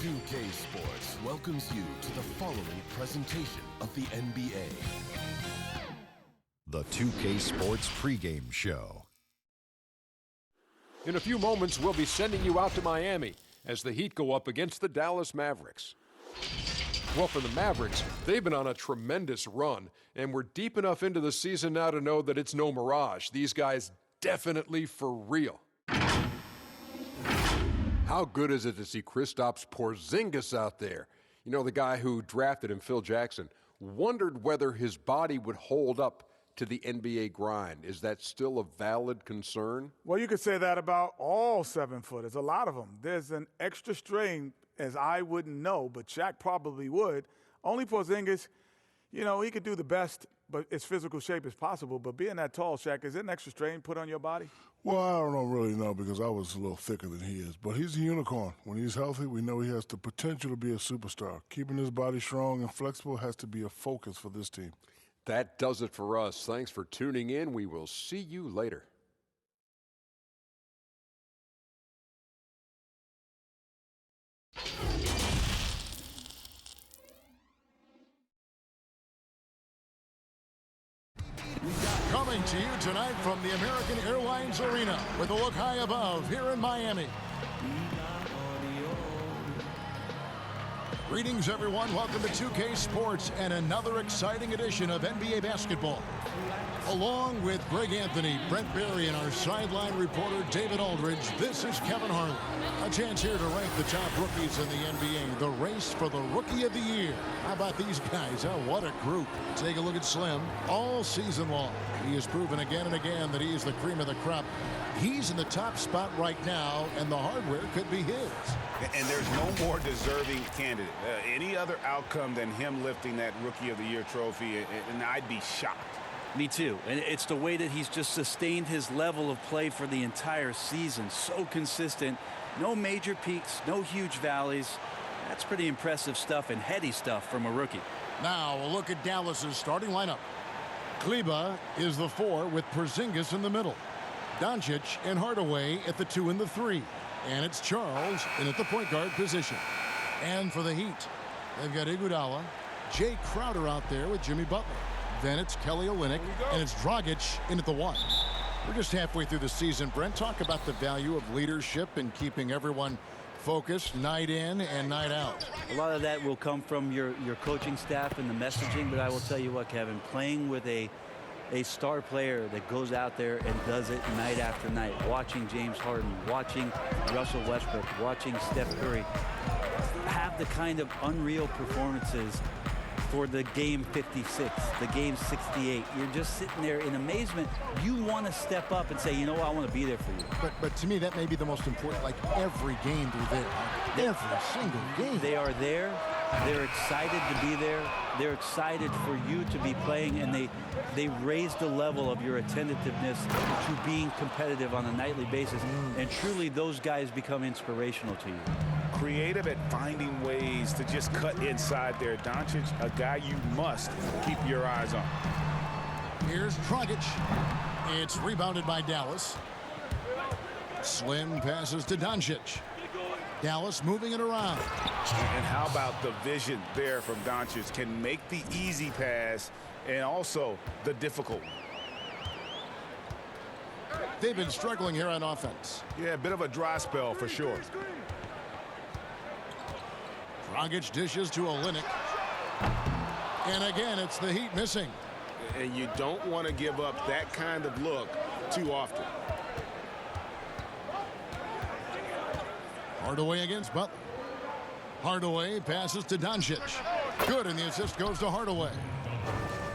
2K Sports welcomes you to the following presentation of the NBA. The 2K Sports pregame show. In a few moments, we'll be sending you out to Miami as the Heat go up against the Dallas Mavericks. Well, for the Mavericks, they've been on a tremendous run, and we're deep enough into the season now to know that it's no mirage. These guys definitely for real. How good is it to see Kristaps Porzingis out there? You know, the guy who drafted him, Phil Jackson, wondered whether his body would hold up to the NBA grind. Is that still a valid concern? Well, you could say that about all 7-footers, a lot of them. There's an extra strain, as I wouldn't know, but Shaq probably would. Only Porzingis, you know, he could do the best, but his physical shape is possible. But being that tall, Shaq, is it an extra strain put on your body? Well, I don't really know because I was a little thicker than he is. But he's a unicorn. When he's healthy, we know he has the potential to be a superstar. Keeping his body strong and flexible has to be a focus for this team. That does it for us. Thanks for tuning in. We will see you later. Coming to you tonight from the American Airlines Arena with a look high above here in Miami. Greetings, everyone. Welcome to 2K Sports and another exciting edition of NBA basketball. Along with Greg Anthony, Brent Berry, and our sideline reporter David Aldridge, this is Kevin Harlan. A chance here to rank the top rookies in the NBA. The race for the Rookie of the Year. How about these guys? Oh, what a group. Take a look at Slim. All season long, he has proven again and again that he is the cream of the crop. He's in the top spot right now, and the hardware could be his. And there's no more deserving candidate. Any other outcome than him lifting that Rookie of the Year trophy, and I'd be shocked. Me too. And it's the way that he's just sustained his level of play for the entire season. So consistent. No major peaks, no huge valleys. That's pretty impressive stuff and heady stuff from a rookie. Now a look at Dallas's starting lineup. Kleba is the 4 with Porzingis in the middle. Doncic and Hardaway at the 2 and the 3. And it's Charles in at the point guard position. And for the Heat, they've got Iguodala, Jay Crowder out there with Jimmy Butler. Then it's Kelly Olynyk, and it's Dragic in at the 1. We're just halfway through the season. Brent, talk about the value of leadership and keeping everyone focused night in and night out. A lot of that will come from your coaching staff and the messaging, but I will tell you what, Kevin, playing with a star player that goes out there and does it night after night, watching James Harden, watching Russell Westbrook, watching Steph Curry have the kind of unreal performances for the game 56, the game 68. You're just sitting there in amazement. You want to step up and say, you know what, I want to be there for you. But to me, that may be the most important, like every game they're there. Every single game. They are there. They're excited to be there. They're excited for you to be playing, and they raise the level of your attentiveness to being competitive on a nightly basis. And truly, those guys become inspirational to you. Creative at finding ways to just cut inside there. Doncic, a guy you must keep your eyes on. Here's Dragic. It's rebounded by Dallas. Slim passes to Doncic. Dallas moving it around. And how about the vision there from Doncic? Can make the easy pass and also the difficult one. They've been struggling here on offense. Yeah, a bit of a dry spell for sure. Dragic dishes to Olynyk. And again, it's the Heat missing. And you don't want to give up that kind of look too often. Hardaway against Butler. Hardaway passes to Doncic. Good, and the assist goes to Hardaway.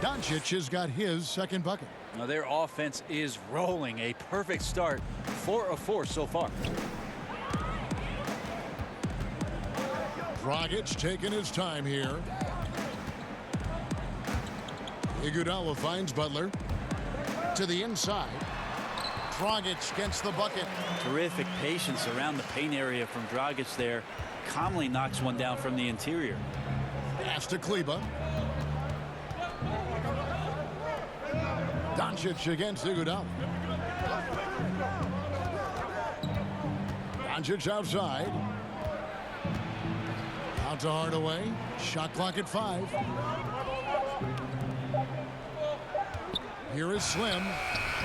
Doncic has got his second bucket. Now their offense is rolling. A perfect start. 4 of 4 so far. Dragic taking his time here. Iguodala finds Butler to the inside. Dragic gets the bucket. Terrific patience around the paint area from Dragic there. Calmly knocks one down from the interior. Pass to Kleba. Doncic against Iguodala. Doncic outside. Out to Hardaway. Shot clock at 5. Here is Slim.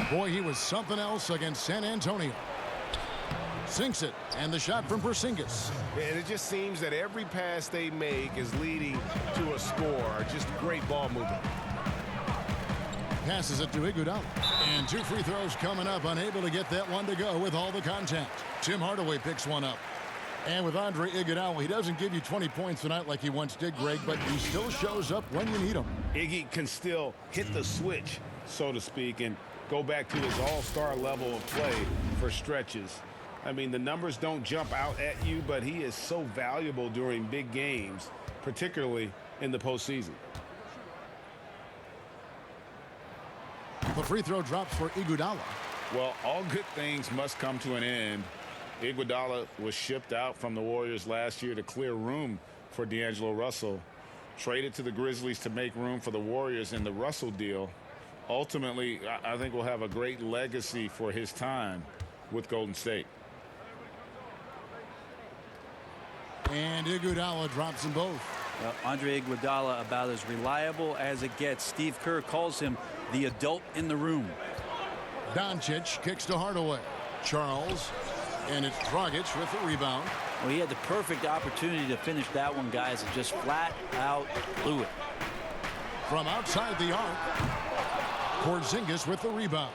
Boy, he was something else against San Antonio. Sinks it, and the shot from Porzingis. And it just seems that every pass they make is leading to a score. Just great ball movement. Passes it to Iguodala. And 2 free throws coming up. Unable to get that one to go with all the contact. Tim Hardaway picks one up. And with Andre Iguodala, he doesn't give you 20 points tonight like he once did, Greg, but he still shows up when you need him. Iggy can still hit the switch, so to speak, and go back to his all-star level of play for stretches. I mean, the numbers don't jump out at you, but he is so valuable during big games, particularly in the postseason. The free throw drops for Iguodala. Well, all good things must come to an end. Iguodala was shipped out from the Warriors last year to clear room for D'Angelo Russell. Traded to the Grizzlies to make room for the Warriors in the Russell deal. Ultimately, I think we'll have a great legacy for his time with Golden State. And Iguodala drops them both. Andre Iguodala about as reliable as it gets. Steve Kerr calls him the adult in the room. Doncic kicks to Hardaway. Charles. And it's Dragic with the rebound. Well, he had the perfect opportunity to finish that one, guys, and just flat out blew it. From outside the arc, Porzingis with the rebound.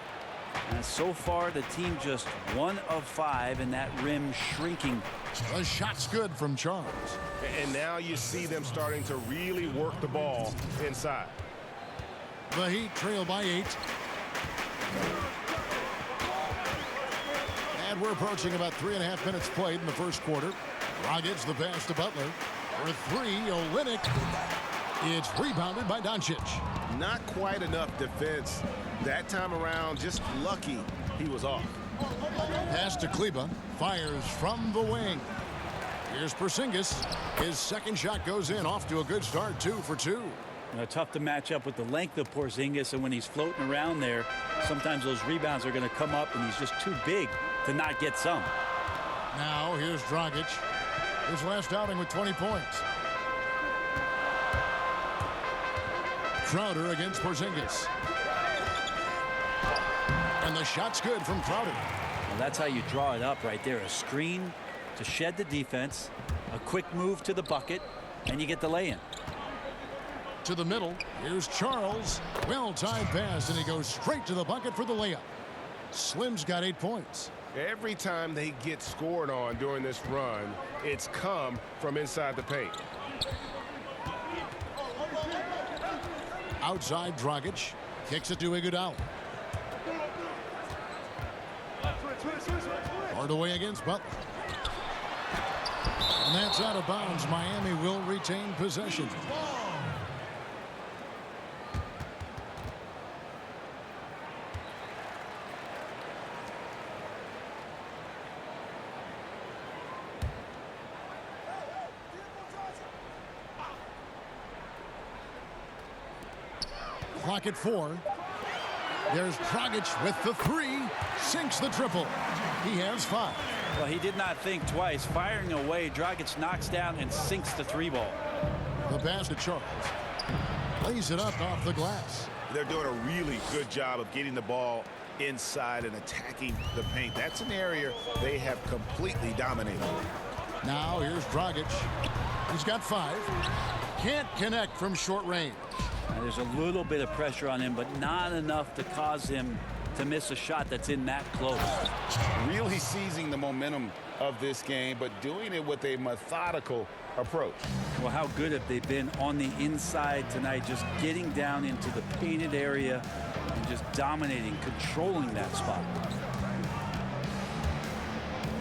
And so far, the team just 1 of 5, and that rim shrinking. The shot's good from Charles. And now you see them starting to really work the ball inside. The Heat trail by 8. And we're approaching about 3.5 minutes played in the first quarter. Dragic the pass to Butler. For 3, Olynyk. It's rebounded by Doncic. Not quite enough defense that time around. Just lucky he was off. Pass to Kleba. Fires from the wing. Here's Porzingis. His second shot goes in. Off to a good start. 2 for 2. Tough to match up with the length of Porzingis, and when he's floating around there, sometimes those rebounds are going to come up, and he's just too big to not get some. Now here's Dragic. His last outing with 20 points. Crowder against Porzingis. And the shot's good from Crowder. Well, that's how you draw it up right there. A screen to shed the defense, a quick move to the bucket, and you get the lay-in. To the middle. Here's Charles. Well-timed pass, and he goes straight to the bucket for the layup. Slim's got 8 points. Every time they get scored on during this run, it's come from inside the paint. Outside, Dragic kicks it to Iguodala. Hardaway against Butler. And that's out of bounds. Miami will retain possession. Clock at 4. There's Dragic with the 3. Sinks the triple. He has 5. Well, he did not think twice. Firing away, Dragic knocks down and sinks the 3-ball. The pass to Charles. Lays it up off the glass. They're doing a really good job of getting the ball inside and attacking the paint. That's an area they have completely dominated. Now here's Dragic. He's got 5. Can't connect from short range. Now, there's a little bit of pressure on him, but not enough to cause him to miss a shot that's in that close. Really seizing the momentum of this game, but doing it with a methodical approach. Well, how good have they been on the inside tonight, just getting down into the painted area and just dominating, controlling that spot.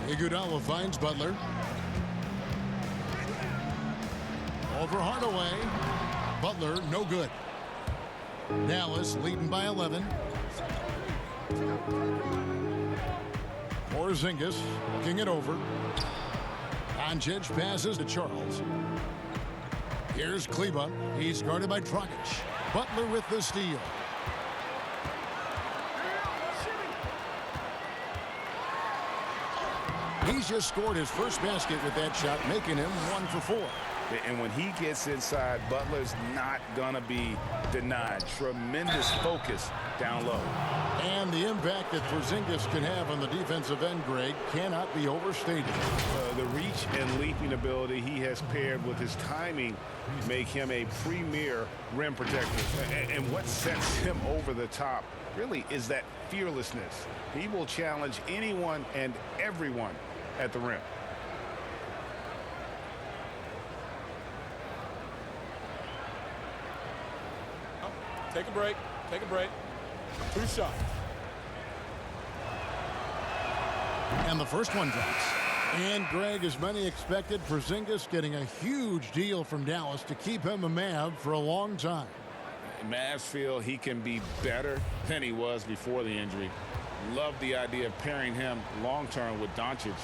Iguodala finds Butler. Over Hardaway. Butler, no good. Dallas leading by 11. Porzingis looking it over. Doncic passes to Charles. Here's Kleba. He's guarded by Dragic. Butler with the steal. He's just scored his first basket with that shot, making him 1 for 4. And when he gets inside, Butler's not going to be denied. Tremendous focus down low. And the impact that Porzingis can have on the defensive end, Greg, cannot be overstated. The reach and leaping ability he has paired with his timing make him a premier rim protector. And what sets him over the top really is that fearlessness. He will challenge anyone and everyone at the rim. Take a break. Take a break. 2 shots. And the first one drops. And Greg, as many expected, Porzingis getting a huge deal from Dallas to keep him a Mav for a long time. Mavs feel he can be better than he was before the injury. Love the idea of pairing him long-term with Doncic.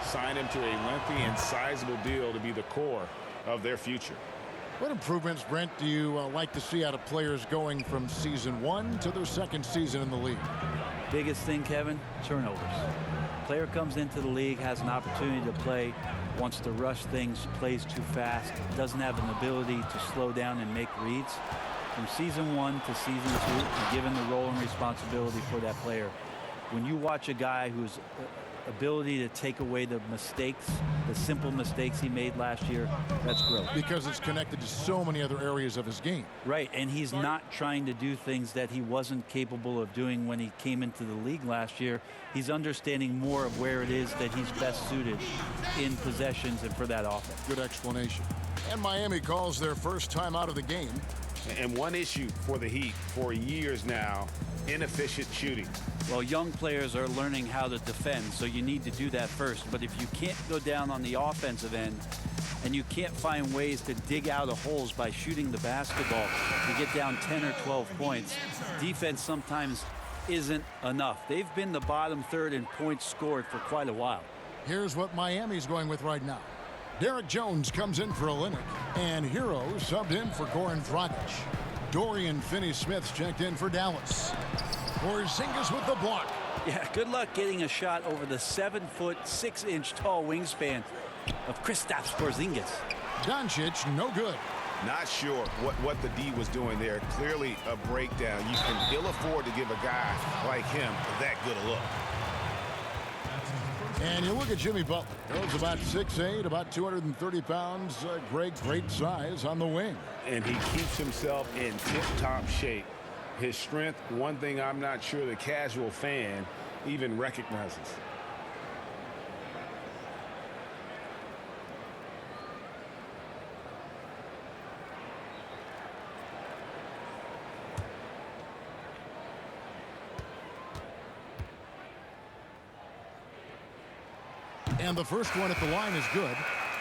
Sign him to a lengthy and sizable deal to be the core of their future. What improvements, Brent, do you like to see out of players going from season 1 to their second season in the league? Biggest thing, Kevin, turnovers. Player comes into the league, has an opportunity to play, wants to rush things, plays too fast, doesn't have an ability to slow down and make reads. From season 1 to season 2, you're given the role and responsibility for that player. When you watch a guy whose ability to take away the mistakes, the simple mistakes he made last year, that's growth. Because it's connected to so many other areas of his game. Right, and he's not trying to do things that he wasn't capable of doing when he came into the league last year. He's understanding more of where it is that he's best suited in possessions and for that offense. Good explanation. And Miami calls their first time out of the game. And one issue for the Heat for years now, inefficient shooting. Well, young players are learning how to defend, so you need to do that first. But if you can't go down on the offensive end and you can't find ways to dig out of holes by shooting the basketball, you get down 10 or 12 points. Defense sometimes isn't enough. They've been the bottom third in points scored for quite a while. Here's what Miami's going with right now. Derek Jones comes in for Olynyk, and Hero subbed in for Goran Dragic. Dorian Finney-Smith's checked in for Dallas. Porzingis with the block. Yeah, good luck getting a shot over the 7-foot, 6-inch tall wingspan of Kristaps Porzingis. Doncic, no good. Not sure what the D was doing there. Clearly a breakdown. You can ill afford to give a guy like him that good a look. And you look at Jimmy Butler. He's about 6'8", about 230 pounds. Great size on the wing. And he keeps himself in tip-top shape. His strength, one thing I'm not sure the casual fan even recognizes. And the first one at the line is good.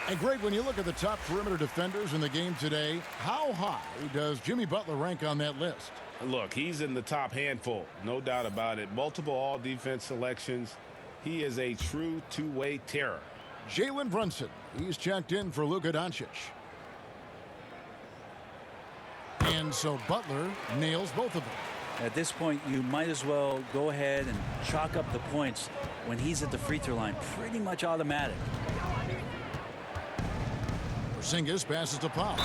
And Greg, when you look at the top perimeter defenders in the game today, how high does Jimmy Butler rank on that list? Look, he's in the top handful, no doubt about it. Multiple all-defense selections. He is a true two-way terror. Jalen Brunson, he's checked in for Luka Doncic. And so Butler nails both of them. At this point, you might as well go ahead and chalk up the points when he's at the free throw line. Pretty much automatic. Porzingis passes to Powell.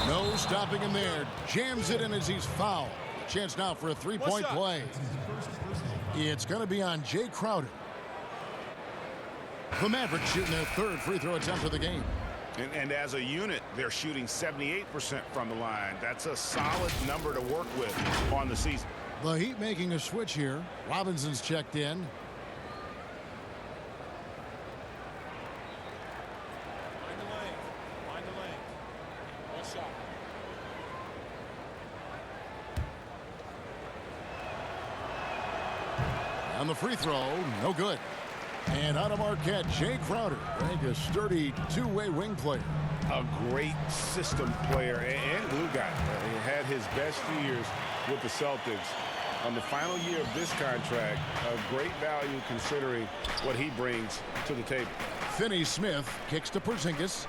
No stopping him there. Jams it in as he's fouled. Chance now for a three-point play. It's going to be on Jay Crowder. The Mavericks shooting their third free throw attempt of the game. And as a unit, they're shooting 78% from the line. That's a solid number to work with on the season. The Heat making a switch here. Robinson's checked in. Find the lane. One shot. On the free throw, no good. And out of Marquette, Jay Crowder, a sturdy two-way wing player. A great system player and glue guy. He had his best few years with the Celtics. on the final year of this contract, a great value considering what he brings to the table. Finney-Smith kicks to Porzingis.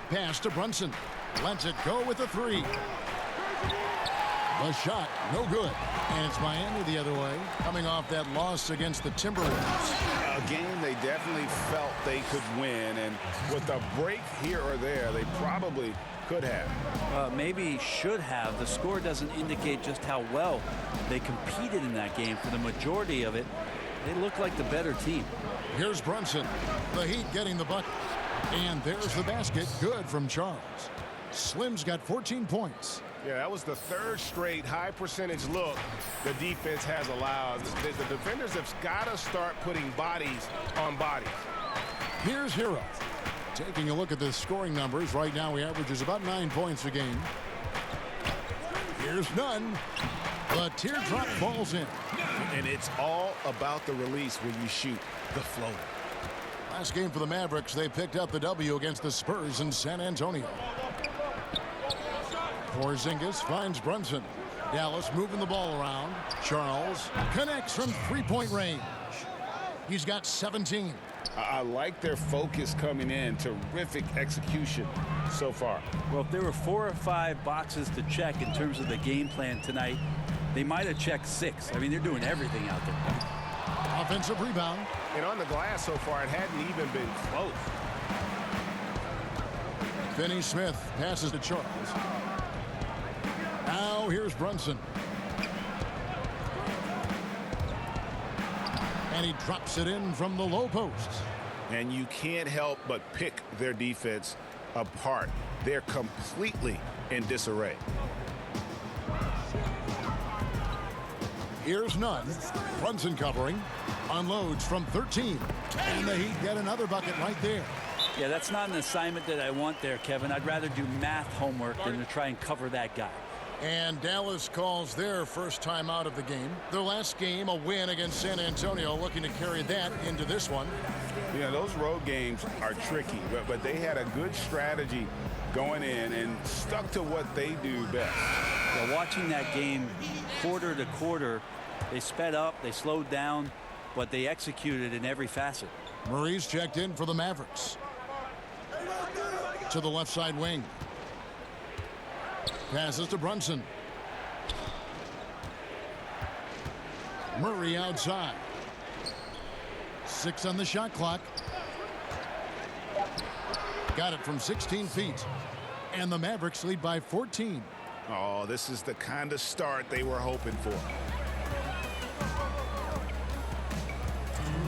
Pass to Brunson. Lets it go with the three. The shot, no good. And it's Miami the other way, coming off that loss against the Timberwolves. A game they definitely felt they could win, and with a break here or there, they probably could have. Maybe should have. The score doesn't indicate just how well they competed in that game. For the majority of it, they look like the better team. Here's Brunson. The Heat getting the bucket. And there's the basket. Good from Charles. Slim's got 14 points. Yeah, that was the third straight high percentage look the defense has allowed. The defenders have got to start putting bodies on bodies. Here's Hero. Taking a look at the scoring numbers. Right now he averages about 9 points a game. Here's Nunn. The teardrop falls in. And it's all about the release when you shoot the floater. Last game for the Mavericks, they picked up the W against the Spurs in San Antonio. Porzingis finds Brunson. Dallas moving the ball around. Charles connects from three-point range. He's got 17. I like their focus coming in. Terrific execution so far. Well, if there were 4 or 5 boxes to check in terms of the game plan tonight, they might have checked 6. I mean, they're doing everything out there. Offensive rebound. And on the glass so far, it hadn't even been close. Finney-Smith passes to Charles. Now here's Brunson. And he drops it in from the low post. And you can't help but pick their defense apart. They're completely in disarray. Here's Nunn. Brunson covering. Unloads from 13. And the Heat get another bucket right there. Yeah, that's not an assignment that I want there, Kevin. I'd rather do math homework than to try and cover that guy. And Dallas calls their first time out of the game. Their last game, a win against San Antonio, looking to carry that into this one. Yeah, those road games are tricky, but they had a good strategy going in and stuck to what they do best. Yeah, watching that game quarter to quarter, they sped up, they slowed down, but they executed in every facet. Murray's checked in for the Mavericks. To the left side wing. Passes to Brunson. Murray outside. 6 on the shot clock. Got it from 16 feet. And the Mavericks lead by 14. Oh, this is the kind of start they were hoping for.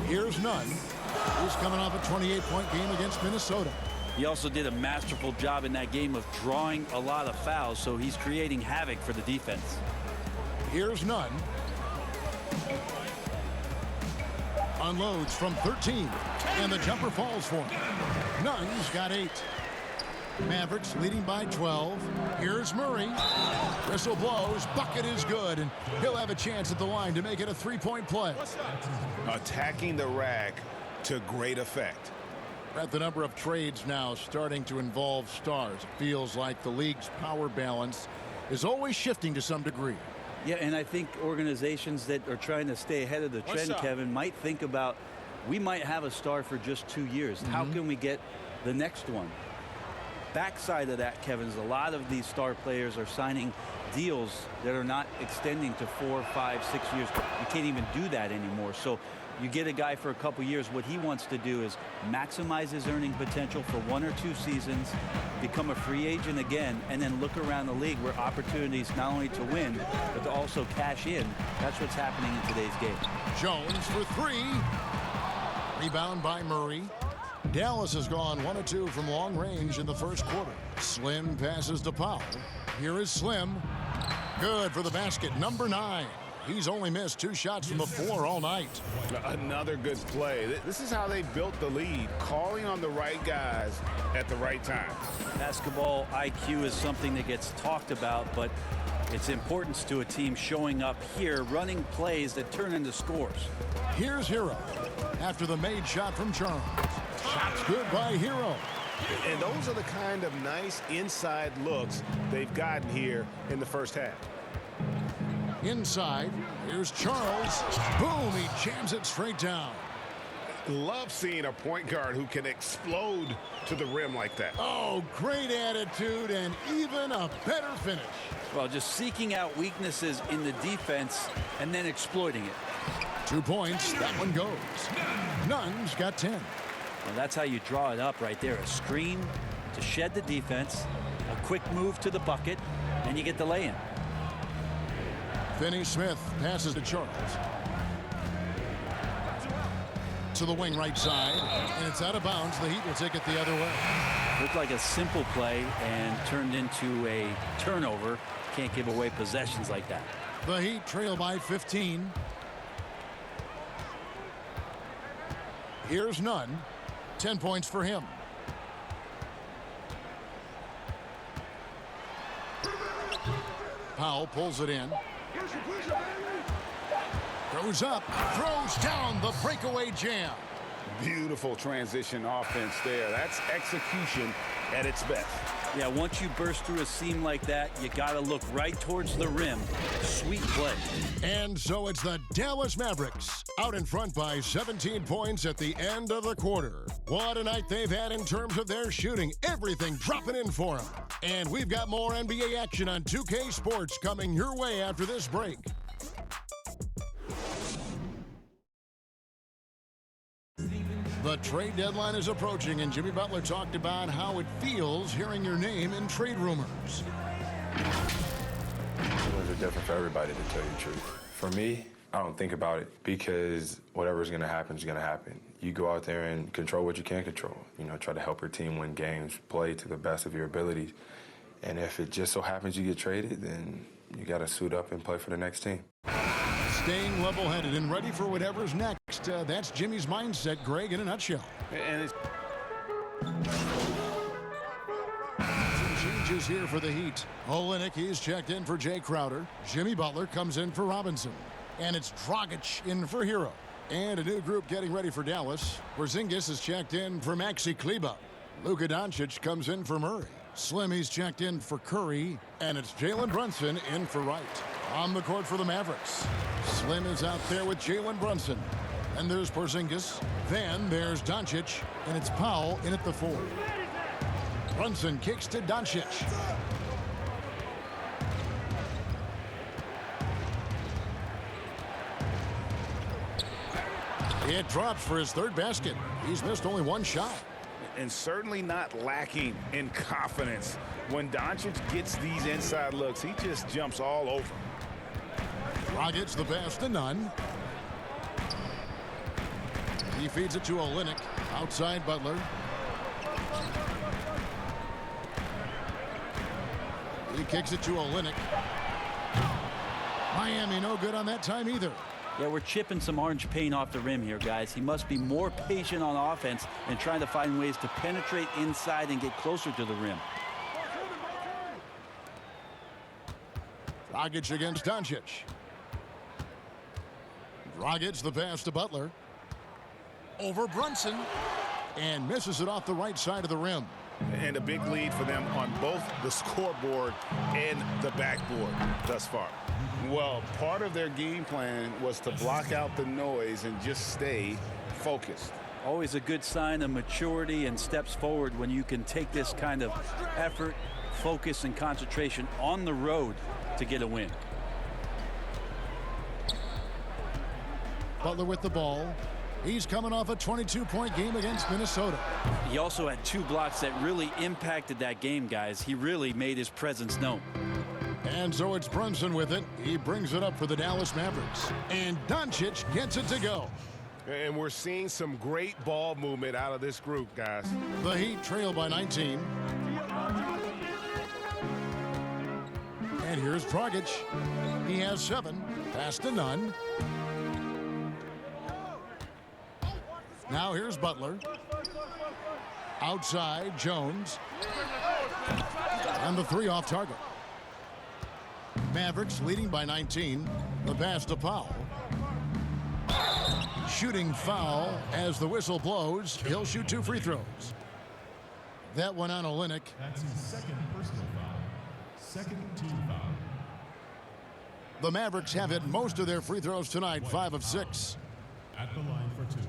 Here's Nunn, who's coming off a 28-point game against Minnesota. He also did a masterful job in that game of drawing a lot of fouls, so he's creating havoc for the defense. Here's Nunn. Unloads from 13, and the jumper falls for him. Nunn's got 8. Mavericks leading by 12. Here's Murray. Whistle blows. Bucket is good, and he'll have a chance at the line to make it a 3-point play. Attacking the rack to great effect. At the number of trades now starting to involve stars. It feels like the league's power balance is always shifting to some degree. Yeah, and I think organizations that are trying to stay ahead of the trend, Kevin, might think about, we might have a star for just 2 years. How can we get the next one? Backside of that, Kevin, is a lot of these star players are signing deals that are not extending to 4, 5, 6 years. You can't even do that anymore. So you get a guy for a couple years. What he wants to do is maximize his earning potential for 1 or 2 seasons, become a free agent again, and then look around the league where opportunities not only to win, but to also cash in. That's what's happening in today's game. Jones for 3. Rebound by Murray. Dallas has gone 1 of 2 from long range in the first quarter. Slim passes to Powell. Here is Slim. Good for the basket. Number 9. He's only missed 2 shots from the floor all night. Another good play. This is how they built the lead, calling on the right guys at the right time. Basketball IQ is something that gets talked about, but its importance to a team showing up here, running plays that turn into scores. Here's Hero after the made shot from Charles. Shot's good by Hero. And those are the kind of nice inside looks they've gotten here in the first half. Inside, here's Charles. Boom, he jams it straight down. Love seeing a point guard who can explode to the rim like that. Oh, great attitude and even a better finish. Well, just seeking out weaknesses in the defense and then exploiting it. 2 points, that one goes. Nunn's got 10. Well, that's how you draw it up right there. A screen to shed the defense, a quick move to the bucket, and you get the lay-in. Finney-Smith passes to Charles. To the wing right side, and it's out of bounds. The Heat will take it the other way. Looked like a simple play and turned into a turnover. Can't give away possessions like that. The Heat trail by 15. Here's Nunn. 10 points for him. Powell pulls it in. Goes up, throws down the breakaway jam. Beautiful transition offense there. That's execution at its best. Yeah, once you burst through a seam like that, you got to look right towards the rim. Sweet play. And so it's the Dallas Mavericks out in front by 17 points at the end of the quarter. What a night they've had in terms of their shooting. Everything dropping in for them. And we've got more NBA action on 2K Sports coming your way after this break. The trade deadline is approaching, and Jimmy Butler talked about how it feels hearing your name in trade rumors. Feelings are different for everybody, to tell you the truth. For me, I don't think about it because whatever's going to happen is going to happen. You go out there and control what you can control. You know, try to help your team win games, play to the best of your abilities. And if it just so happens you get traded, then you got to suit up and play for the next team. Staying level-headed and ready for whatever's next. That's Jimmy's mindset, Greg, in a nutshell. And it's some changes here for the Heat. Olynyk, he's checked in for Jay Crowder. Jimmy Butler comes in for Robinson. And it's Dragic in for Hero. And a new group getting ready for Dallas. Porzingis is checked in for Maxi Kleber. Luka Doncic comes in for Murray. Slim, he's checked in for Curry. And it's Jalen Brunson in for Wright. On the court for the Mavericks. Slim is out there with Jalen Brunson. And there's Porzingis. Then there's Doncic. And it's Powell in at the 4. Brunson kicks to Doncic. It drops for his third basket. He's missed only one shot. and certainly not lacking in confidence. When Doncic gets these inside looks, he just jumps all over. Rockets the pass to Nunn. He feeds it to Olynyk. Outside Butler. He kicks it to Olynyk. Miami no good on that time either. Yeah, we're chipping some orange paint off the rim here, guys. He must be more patient on offense and trying to find ways to penetrate inside and get closer to the rim. Dragic against Doncic. Dragic the pass to Butler. Over Brunson. And misses it off the right side of the rim. And a big lead for them on both the scoreboard and the backboard thus far. Well, part of their game plan was to block out the noise and just stay focused. Always a good sign of maturity and steps forward when you can take this kind of effort, focus, and concentration on the road to get a win. Butler with the ball. He's coming off a 22-point game against Minnesota. He also had 2 blocks that really impacted that game, guys. He really made his presence known. And so it's Brunson with it. He brings it up for the Dallas Mavericks. And Doncic gets it to go. And we're seeing some great ball movement out of this group, guys. The Heat trail by 19. And here's Dragic. He has 7. Pass to Nunn. Now here's Butler. Outside, Jones. And the 3 off target. Mavericks leading by 19. The pass to Powell. Shooting foul as the whistle blows. He'll shoot 2 free throws. That one on Olynyk. That's his second personal foul. Second team foul. The Mavericks have hit most of their free throws tonight, 5 of 6. At the line for 2.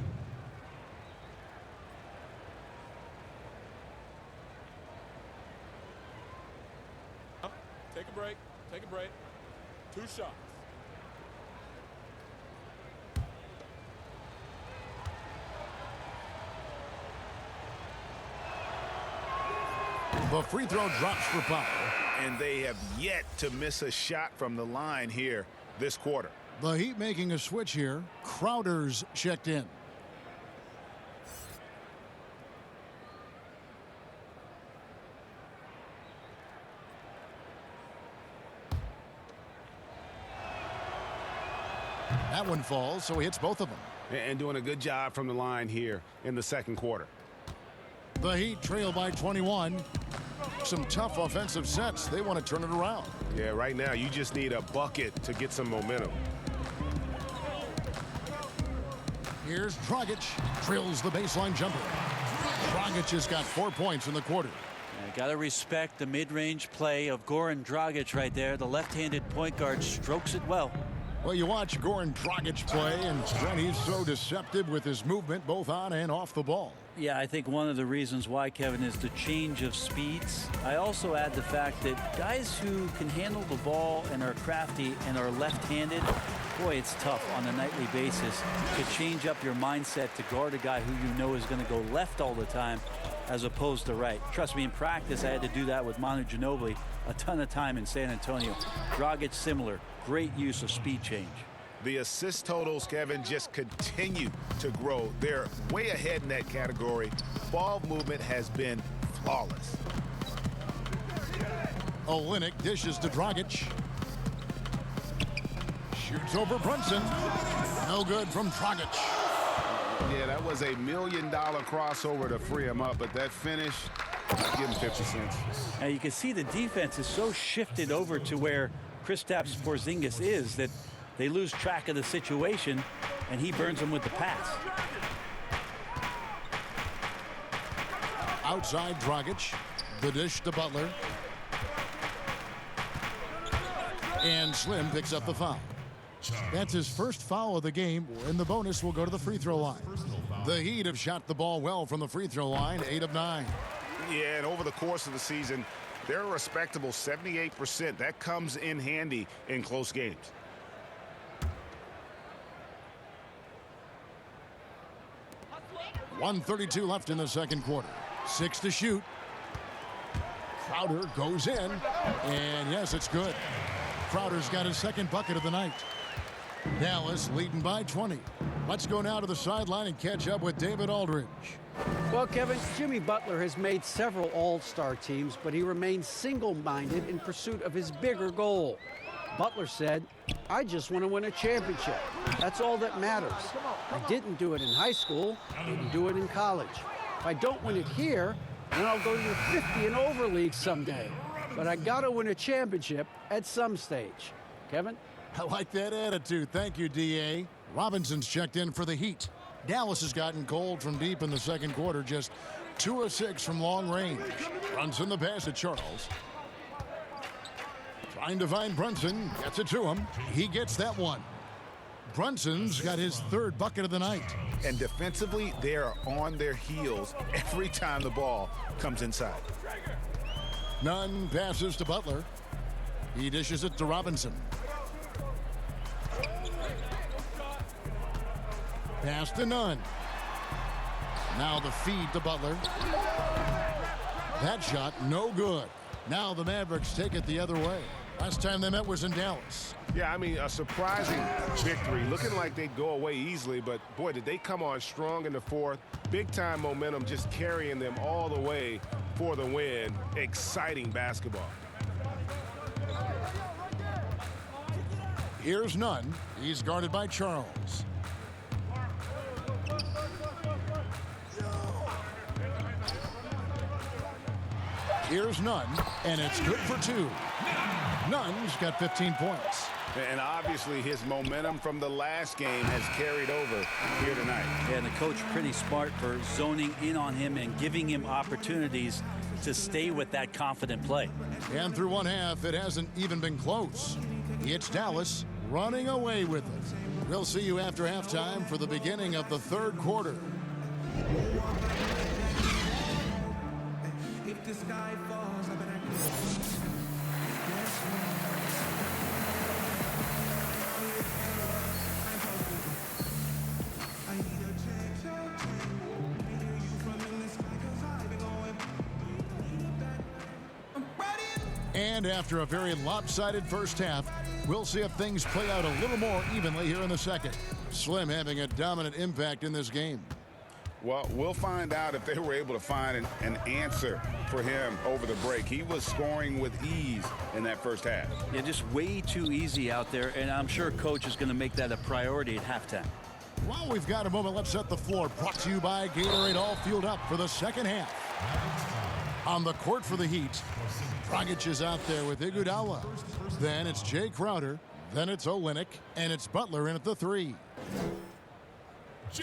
Take a break. Take a break. 2 shots. The free throw drops for Pop. And they have yet to miss a shot from the line here this quarter. The Heat making a switch here. Crowder's checked in. That one falls, so he hits both of them. And doing a good job from the line here in the second quarter. The Heat trail by 21. Some tough offensive sets. They want to turn it around. Yeah, right now you just need a bucket to get some momentum. Here's Dragic. Drills the baseline jumper. Dragic has got 4 points in the quarter. Got to respect the mid-range play of Goran Dragic right there. The left-handed point guard strokes it well. Well, you watch Goran Dragic play, and he's so deceptive with his movement both on and off the ball. Yeah, I think one of the reasons why, Kevin, is the change of speeds. I also add the fact that guys who can handle the ball and are crafty and are left-handed, boy, it's tough on a nightly basis to change up your mindset to guard a guy who you know is going to go left all the time as opposed to right. Trust me, in practice, I had to do that with Manu Ginobili a ton of time in San Antonio. Dragic, similar. Great use of speed change. The assist totals, Kevin, just continue to grow. They're way ahead in that category. Ball movement has been flawless. Olynyk dishes to Dragic. Shoots over Brunson. No good from Dragic. Yeah, that was $1 million crossover to free him up, but that finish, give him 50 cents. Now you can see the defense is so shifted over to where Kristaps Porzingis is that they lose track of the situation, and he burns them with the pass. Outside Dragic. The dish to Butler. And Slim picks up the foul. That's his first foul of the game, and the bonus will go to the free throw line. The Heat have shot the ball well from the free throw line, 8 of 9. Yeah, and over the course of the season, they're a respectable 78%. That comes in handy in close games. .132 left in the second quarter. 6 to shoot. Crowder goes in, and yes, it's good. Crowder's got his second bucket of the night. Dallas leading by 20. Let's go now to the sideline and catch up with David Aldridge. Well, Kevin, Jimmy Butler has made several all-star teams, but he remains single-minded in pursuit of his bigger goal. Butler said, "I just want to win a championship. That's all that matters. I didn't do it in high school, didn't do it in college. If I don't win it here, then I'll go to the 50 and over league someday. But I got to win a championship at some stage." Kevin? I like that attitude. Thank you, D.A. Robinson's checked in for the Heat. Dallas has gotten cold from deep in the second quarter, just 2 of 6 from long range. Brunson the pass to Charles. Trying to find Brunson, gets it to him. He gets that one. Brunson's got his third bucket of the night. And defensively, they are on their heels every time the ball comes inside. Nunn passes to Butler. He dishes it to Robinson. Pass to Nunn. Now the feed to Butler. That shot, no good. Now the Mavericks take it the other way. Last time they met was in Dallas. Yeah, I mean, a surprising victory. Looking like they'd go away easily, but boy, did they come on strong in the fourth. Big-time momentum just carrying them all the way for the win. Exciting basketball. Here's Nunn. He's guarded by Charles. Here's Nunn, and it's good for 2. Nunn's got 15 points. And obviously his momentum from the last game has carried over here tonight. Yeah, and the coach pretty smart for zoning in on him and giving him opportunities to stay with that confident play. And through one half, it hasn't even been close. It's Dallas running away with it. We'll see you after halftime for the beginning of the third quarter. If the sky falls, I bet And after a very lopsided first half, we'll see if things play out a little more evenly here in the second. Slim having a dominant impact in this game. Well, we'll find out if they were able to find an answer for him over the break. He was scoring with ease in that first half. Yeah, just way too easy out there, and I'm sure Coach is going to make that a priority at halftime. While we've got a moment, let's set the floor. Brought to you by Gatorade, all fueled up for the second half. On the court for the Heat, Dragic is out there with Iguodala. Then it's Jay Crowder. Then it's Olynyk. And it's Butler in at the 3.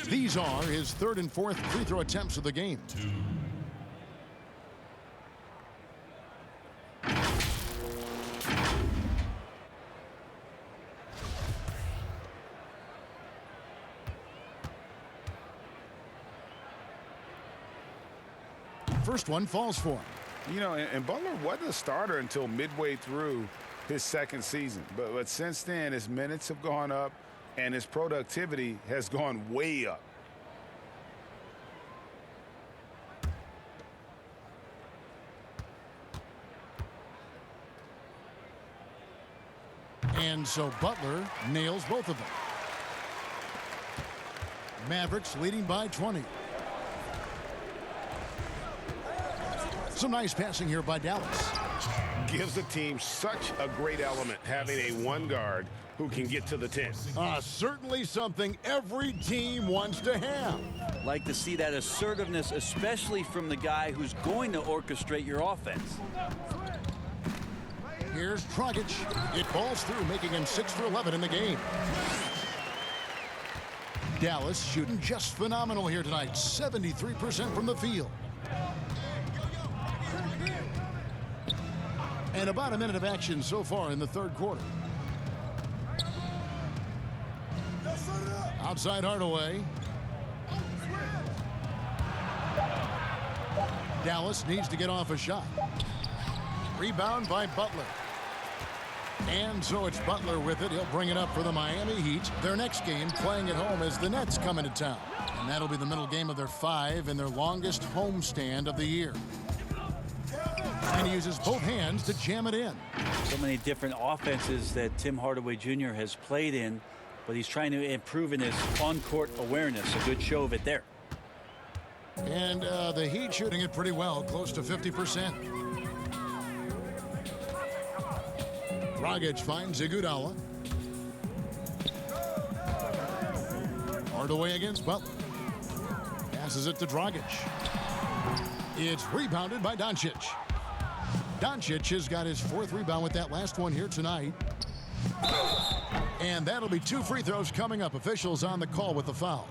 These are his third and fourth free throw attempts of the game. First one falls for him. You know, and Butler wasn't a starter until midway through his second season. But since then, his minutes have gone up and his productivity has gone way up. And so Butler nails both of them. Mavericks leading by 20. Some nice passing here by Dallas. Gives the team such a great element having a one guard who can get to the 10. Certainly something every team wants to have. Like to see that assertiveness, especially from the guy who's going to orchestrate your offense. Here's Dragic. It falls through, making him 6 for 11 in the game. Dallas shooting just phenomenal here tonight. 73% from the field. And about a minute of action so far in the third quarter. Outside Hardaway. Dallas needs to get off a shot. Rebound by Butler. And so it's Butler with it. He'll bring it up for the Miami Heat. Their next game playing at home as the Nets come into town. And that'll be the middle game of their 5 and their longest homestand of the year. And he uses both hands to jam it in. So many different offenses that Tim Hardaway Jr. has played in, but he's trying to improve in his on-court awareness. A good show of it there. And the Heat shooting it pretty well, close to 50%. Dragic finds Iguodala. Hardaway against Butler. Passes it to Dragic. It's rebounded by Doncic. Doncic has got his 4th rebound with that last one here tonight. And that'll be 2 free throws coming up. Officials on the call with the foul.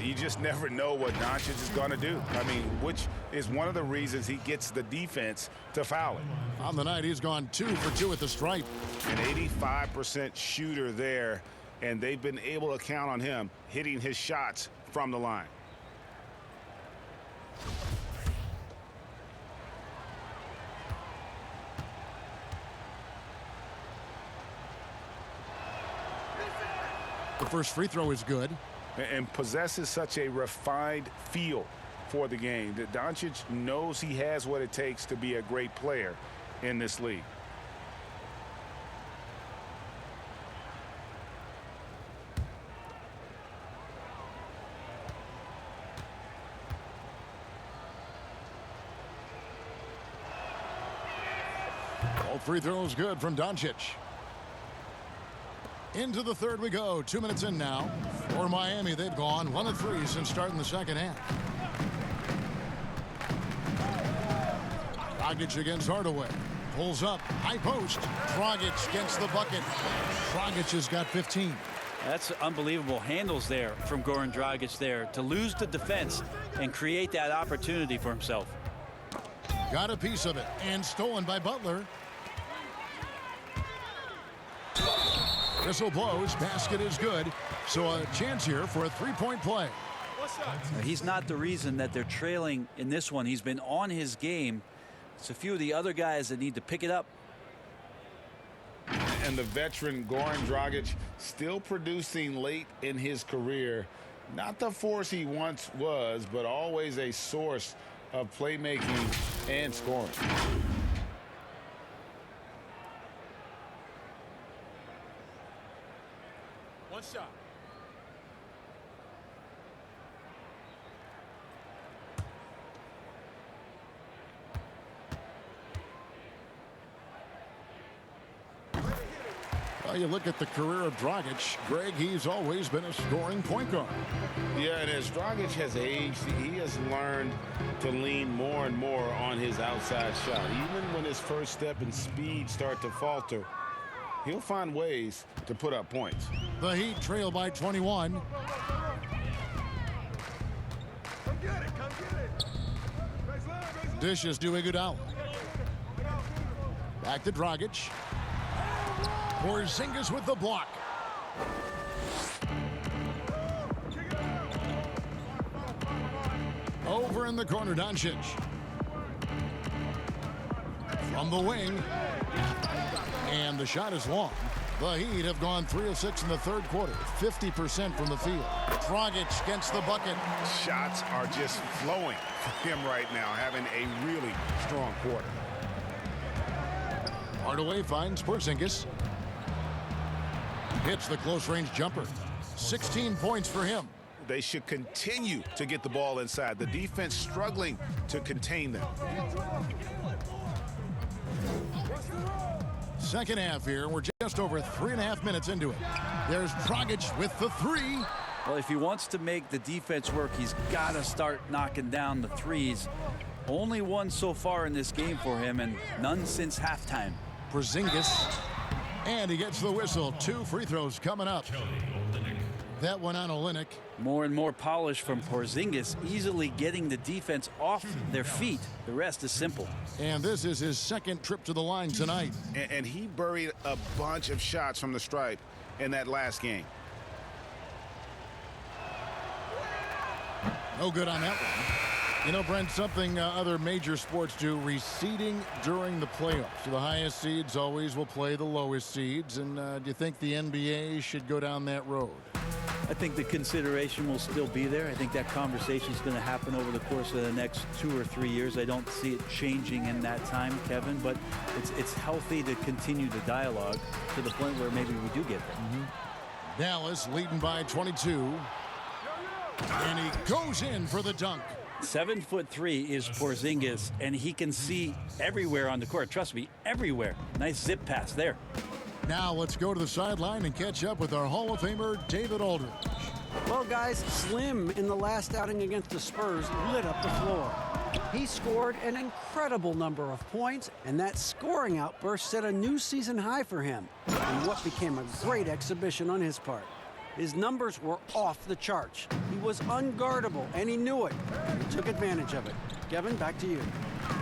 You just never know what Doncic is going to do. I mean, which is one of the reasons he gets the defense to foul him. On the night, he's gone 2 for 2 at the stripe. An 85% shooter there, and they've been able to count on him hitting his shots from the line. The first free throw is good. And possesses such a refined feel for the game that Doncic knows he has what it takes to be a great player in this league. All free throws good from Doncic. Into the third we go. 2 minutes in now. For Miami, they've gone 1 of 3 since starting the second half. Dragic against Hardaway. Pulls up. High post. Dragic gets the bucket. Dragic has got 15. That's unbelievable handles there from Goran Dragic there to lose the defense and create that opportunity for himself. Got a piece of it and stolen by Butler. Whistle blows. Basket is good. So a chance here for a three-point play. He's not the reason that they're trailing in this one. He's been on his game. It's a few of the other guys that need to pick it up. And the veteran Goran Dragic still producing late in his career. Not the force he once was, but always a source of playmaking and scoring. One shot. Well, you look at the career of Dragic, Greg, he's always been a scoring point guard. Yeah, and as Dragic has aged, he has learned to lean more and more on his outside shot. Even when his first step and speed start to falter, he'll find ways to put up points. The Heat trail by 21. Come get it, come get it. Baseline. Dishes to Iguodala. Back to Dragic. Porzingis with the block. Over in the corner, Doncic. From the wing. And the shot is long. The Heat have gone 3 of 6 in the third quarter. 50% from the field. Dragic gets the bucket. Shots are just flowing for him right now, having a really strong quarter. Hardaway finds Porzingis. Hits the close-range jumper. 16 points for him. They should continue to get the ball inside. The defense struggling to contain them. Second half here. We're just over 3.5 minutes into it. There's Dragic with the three. Well, if he wants to make the defense work, he's got to start knocking down the threes. Only one so far in this game for him, and none since halftime. Porzingis. And he gets the whistle. 2 free throws coming up. That one on Olynyk. More and more polish from Porzingis, easily getting the defense off their feet. The rest is simple. And this is his second trip to the line tonight. And he buried a bunch of shots from the stripe in that last game. No good on that one. You know, Brent, something other major sports do, reseeding during the playoffs. So the highest seeds always will play the lowest seeds. And do you think the NBA should go down that road? I think the consideration will still be there. I think that conversation is going to happen over the course of the next 2 or 3 years. I don't see it changing in that time, Kevin, but it's healthy to continue the dialogue to the point where maybe we do get there. Dallas leading by 22. And he goes in for the dunk. 7'3" is Porzingis, and he can see everywhere on the court. Trust me, everywhere. Nice zip pass there. Now let's go to the sideline and catch up with our Hall of Famer, David Aldridge. Well, guys, Slim in the last outing against the Spurs lit up the floor. He scored an incredible number of points, and that scoring outburst set a new season high for him in what became a great exhibition on his part. His numbers were off the charts. He was unguardable, and he knew it. He took advantage of it. Kevin, back to you.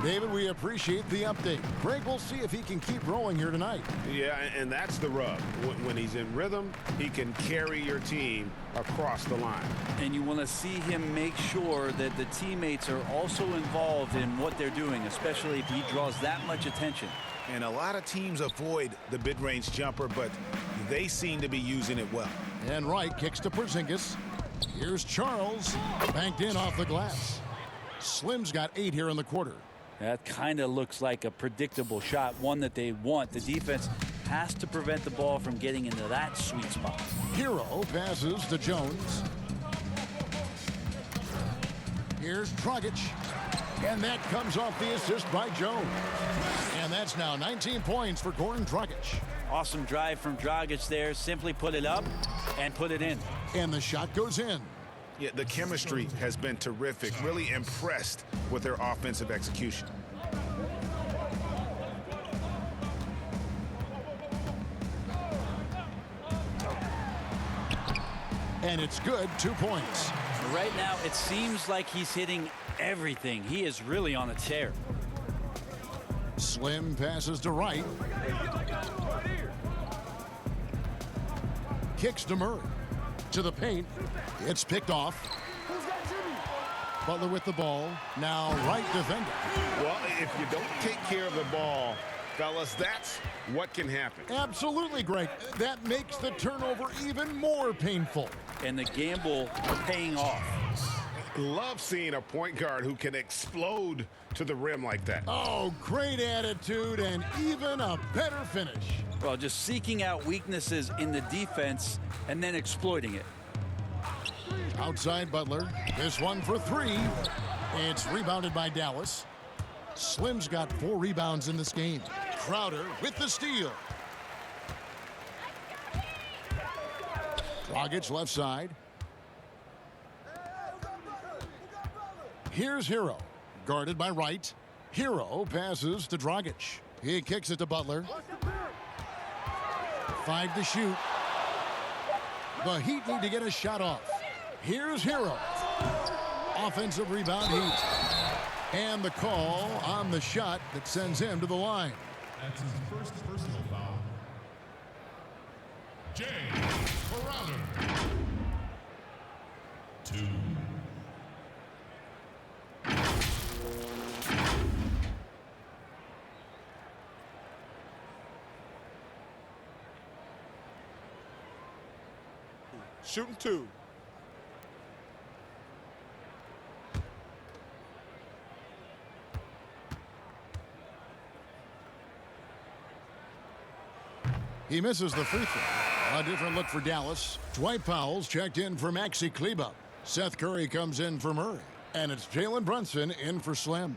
David, we appreciate the update. Greg, we'll see if he can keep rolling here tonight. Yeah, and that's the rub. When he's in rhythm, he can carry your team across the line. And you want to see him make sure that the teammates are also involved in what they're doing, especially if he draws that much attention. And a lot of teams avoid the mid-range jumper, but they seem to be using it well. And Wright kicks to Porzingis. Here's Charles, banked in off the glass. Slim's got 8 here in the quarter. That kind of looks like a predictable shot, one that they want. The defense has to prevent the ball from getting into that sweet spot. Hero passes to Jones. Here's Dragic. And that comes off the assist by Jones. And that's now 19 points for Goran Dragic. Awesome drive from Dragic there. Simply put it up and put it in. And the shot goes in. Yeah, the chemistry has been terrific. Really impressed with their offensive execution. And it's good, 2 points. Right now, it seems like he's hitting everything. He is really on a tear. Slim passes to Wright. kicks to Murray. To the paint. It's picked off. Butler with the ball. Now right defender. Well, if you don't take care of the ball, fellas, that's what can happen. Absolutely, Greg. That makes the turnover even more painful. And the gamble paying off. Love seeing a point guard who can explode to the rim like that. Oh, great attitude and even a better finish. Well, just seeking out weaknesses in the defense and then exploiting it. Outside Butler. This one for three. It's rebounded by Dallas. Slim's got 4 rebounds in this game. Crowder with the steal. Dragic left side. Here's Hero. Guarded by Wright. Hero passes to Dragic. He kicks it to Butler. 5 to shoot. The Heat need to get a shot off. Here's Hero. Offensive rebound Heat. And the call on the shot that sends him to the line. That's his first personal foul. James Crowder. 2. Shooting 2. He misses the free throw. A different look for Dallas. Dwight Powell's checked in for Maxi Kleber. Seth Curry comes in for Murray. And it's Jalen Brunson in for Slim.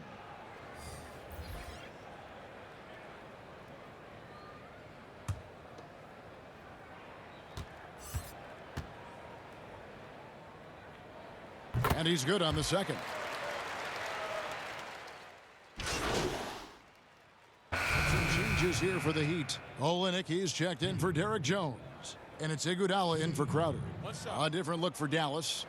And he's good on the second. Some changes here for the Heat. Olenek, he's checked in for Derek Jones. And it's Iguodala in for Crowder. A different look for Dallas.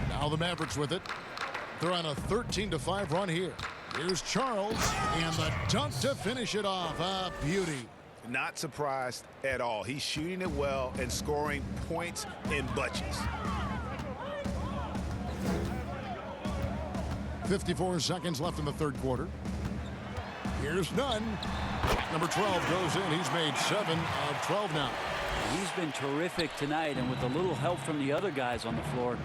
Now the Mavericks with it. They're on a 13-5 run here. Here's Charles, and the dunk to finish it off. A beauty. Not surprised at all. He's shooting it well and scoring points in bunches. 54 seconds left in the third quarter. Here's Nunn. Number 12 goes in. He's made 7 of 12 now. He's been terrific tonight, and with a little help from the other guys on the floor,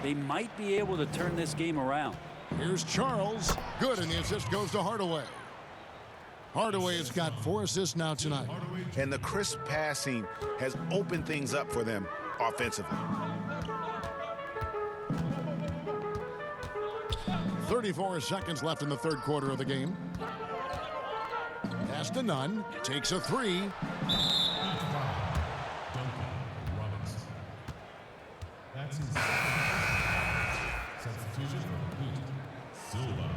they might be able to turn this game around. Here's Charles. Good, and the assist goes to Hardaway. Hardaway has got 4 assists now tonight. And the crisp passing has opened things up for them offensively. 34 seconds left in the third quarter of the game. Pass to Nunn. Takes a 3. That's his second. Substitution for Heat. Silva.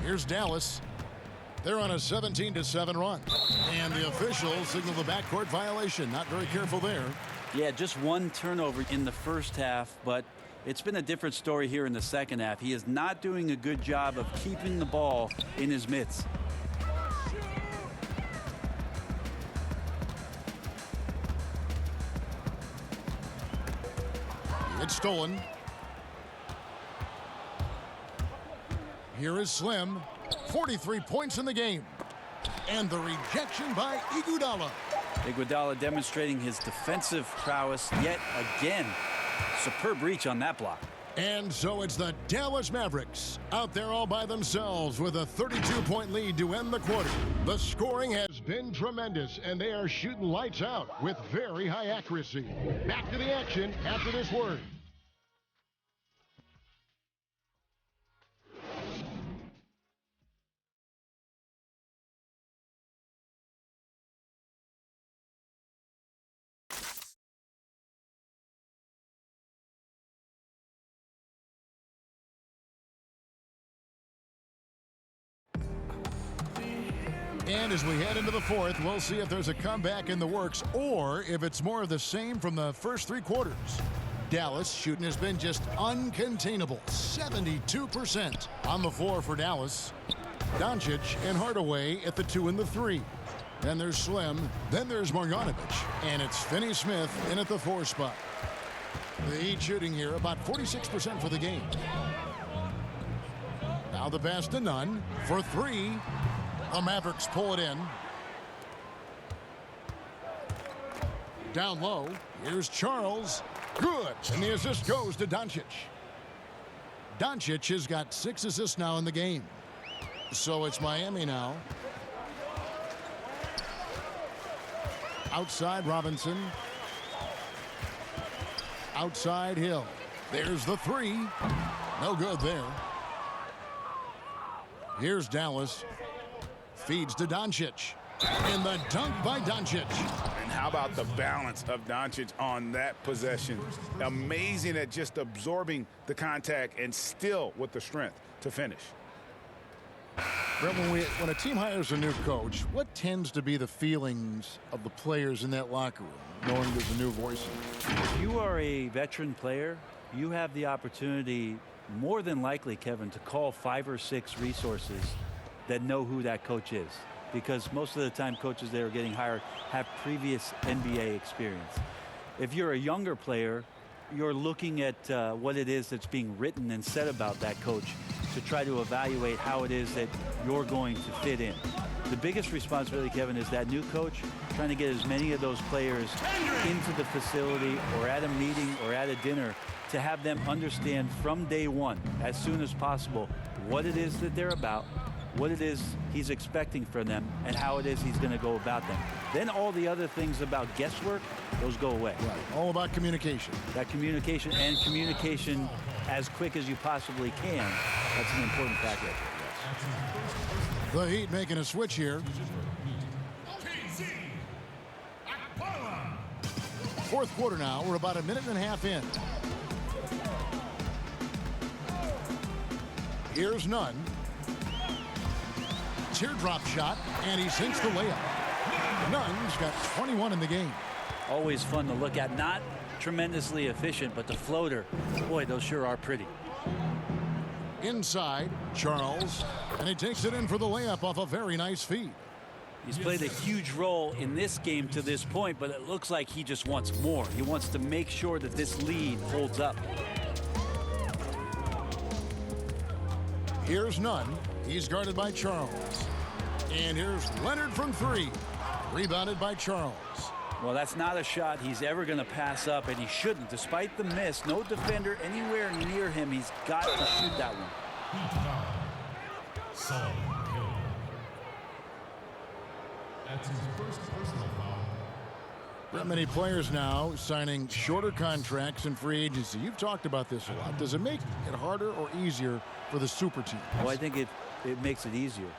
Here's Dallas. They're on a 17-7 run. And the officials signal the backcourt violation. Not very careful there. Yeah, just one turnover in the first half, but it's been a different story here in the second half. He is not doing a good job of keeping the ball in his mitts. It's stolen. Here is Slim. 43 points in the game. And the rejection by Iguodala. Iguodala demonstrating his defensive prowess yet again. Superb reach on that block. And so it's the Dallas Mavericks out there all by themselves with a 32-point lead to end the quarter. The scoring has been tremendous, and they are shooting lights out with very high accuracy. Back to the action after this word. And as we head into the fourth, we'll see if there's a comeback in the works or if it's more of the same from the first three quarters. Dallas shooting has been just uncontainable. 72% on the floor for Dallas. Doncic and Hardaway at the 2 and the 3. Then there's Slim. Then there's Marjanovic. And it's Finney-Smith in at the 4 spot. The Heat shooting here about 46% for the game. Now the pass to Nunn for 3. The Mavericks pull it in. Down low. Here's Charles. Good. And the assist goes to Doncic. Doncic has got 6 assists now in the game. So it's Miami now. Outside Robinson. Outside Hill. There's the 3. No good there. Here's Dallas. Feeds to Doncic. And the dunk by Doncic. And how about the balance of Doncic on that possession? Amazing at just absorbing the contact and still with the strength to finish. Brett, when a team hires a new coach, what tends to be the feelings of the players in that locker room, knowing there's a new voice? If you are a veteran player, you have the opportunity, more than likely, Kevin, to call 5 or 6 resources that know who that coach is. Because most of the time coaches that are getting hired have previous NBA experience. If you're a younger player, you're looking at what it is that's being written and said about that coach to try to evaluate how it is that you're going to fit in. The biggest responsibility, Kevin, is that new coach trying to get as many of those players into the facility or at a meeting or at a dinner to have them understand from day one, as soon as possible, what it is that they're about, what it is he's expecting from them, and how it is he's going to go about them. Then all the other things about guesswork, those go away. Right. All about communication. That communication, and communication as quick as you possibly can, that's an important factor. The Heat making a switch here. Fourth quarter now. We're about a minute and a half in. Here's Nunn. Teardrop shot, and he sinks the layup. Nunn's got 21 in the game. Always fun to look at. Not tremendously efficient, but the floater, boy, those sure are pretty. Inside, Charles, and he takes it in for the layup off a very nice feed. He's played a huge role in this game to this point, but it looks like he just wants more. He wants to make sure that this lead holds up. Here's Nunn. He's guarded by Charles. And here's Leonard from 3. Rebounded by Charles. Well, that's not a shot he's ever going to pass up, and he shouldn't. Despite the miss, no defender anywhere near him. He's got to shoot that one. That's his first personal foul. Not many players now signing shorter contracts in free agency. You've talked about this a lot. Does it make it harder or easier for the super teams? Well, I think it makes it easier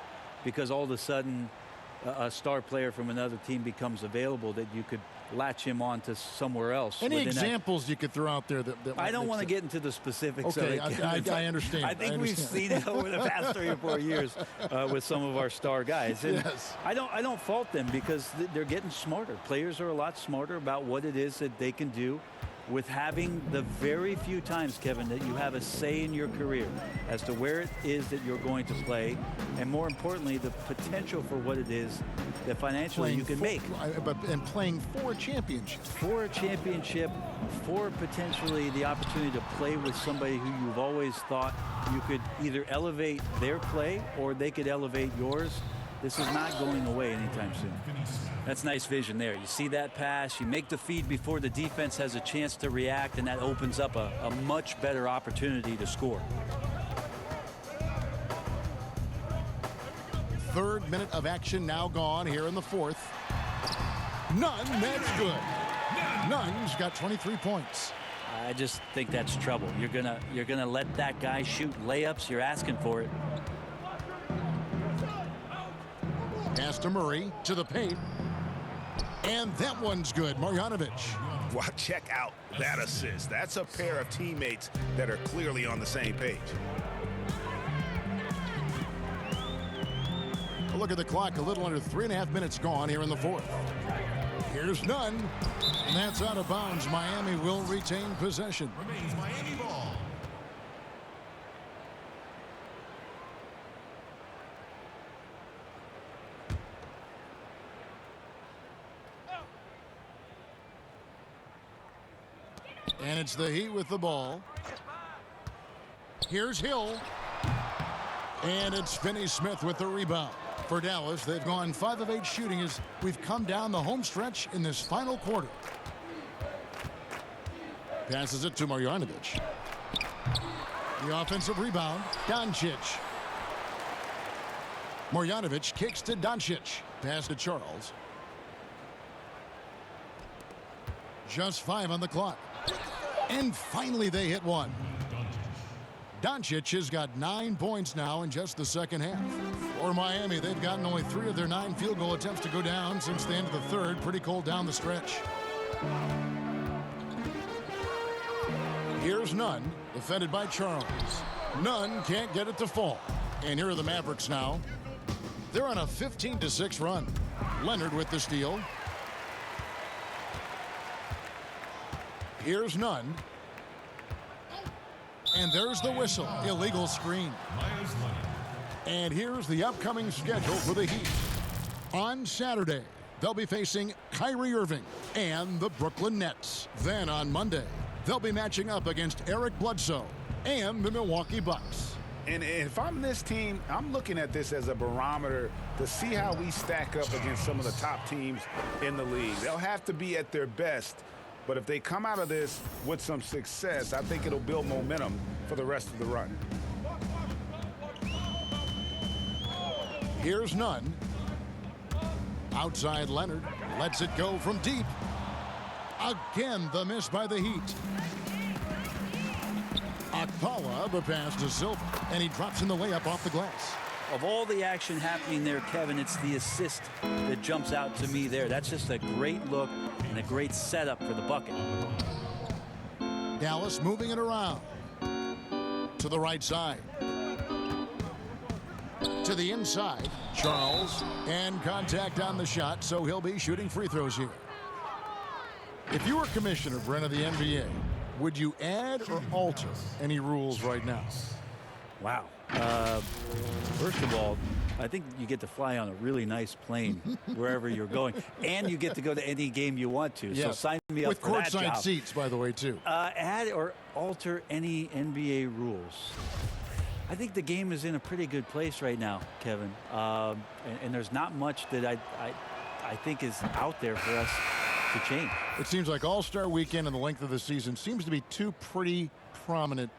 because all of a sudden a star player from another team becomes available that you could latch him on to somewhere else. Any examples you could throw out there that I don't want to get into the specifics of it. I understand. I think we've seen it over the past 3 or 4 years with some of our star guys. And yes. I don't fault them because they're getting smarter. Players are a lot smarter about what it is that they can do with having the very few times, Kevin, that you have a say in your career as to where it is that you're going to play, and more importantly, the potential for what it is that financially you can make. And playing for a championship. For a championship, for potentially the opportunity to play with somebody who you've always thought you could either elevate their play or they could elevate yours. This is not going away anytime soon. That's nice vision there. You see that pass, you make the feed before the defense has a chance to react, and that opens up a much better opportunity to score. Third minute of action now gone here in the fourth. Nunn, that's good. Nunn's got 23 points. I just think that's trouble. You're gonna let that guy shoot layups. You're asking for it. Pass to Murray, to the paint. And that one's good. Marjanovic. Wow, check out that assist. That's a pair of teammates that are clearly on the same page. Look at the clock, a little under 3.5 minutes gone here in the fourth. Here's none, and that's out of bounds. Miami will retain possession. Remains Miami ball. And it's the Heat with the ball. Here's Hill. And it's Finney-Smith with the rebound. For Dallas, they've gone 5 of 8 shooting as we've come down the home stretch in this final quarter. Passes it to Marjanovic. The offensive rebound, Doncic. Marjanovic kicks to Doncic. Pass to Charles. Just 5 on the clock. And finally they hit one. Doncic has got 9 points now in just the second half. For Miami, they've gotten only 3 of their 9 field goal attempts to go down since the end of the third. Pretty cold down the stretch. Here's Nunn, defended by Charles. Nunn can't get it to fall. And here are the Mavericks now. They're on a 15-6 run. Leonard with the steal. Here's Nunn. And there's the whistle. Illegal screen. And here's the upcoming schedule for the Heat. On Saturday, they'll be facing Kyrie Irving and the Brooklyn Nets. Then on Monday, they'll be matching up against Eric Bledsoe and the Milwaukee Bucks. And if I'm this team, I'm looking at this as a barometer to see how we stack up against some of the top teams in the league. They'll have to be at their best. But if they come out of this with some success, I think it'll build momentum for the rest of the run. Here's Nunn. Outside Leonard. Lets it go from deep. Again, the miss by the Heat. Akpala, the pass to Silva. And he drops in the layup off the glass. Of all the action happening there, Kevin, it's the assist that jumps out to me there. That's just a great look and a great setup for the bucket. Dallas moving it around. To the right side. To the inside. Charles. And contact on the shot, so he'll be shooting free throws here. If you were commissioner, Brent, of the NBA, would you add or alter any rules right now? Wow. First of all, I think you get to fly on a really nice plane wherever you're going, and you get to go to any game you want to. Yes. So sign me up with for that job. With courtside seats, by the way, too. Add or alter any NBA rules. I think the game is in a pretty good place right now, Kevin. And there's not much that I think is out there for us to change. It seems like All-Star Weekend and the length of the season seems to be two pretty prominent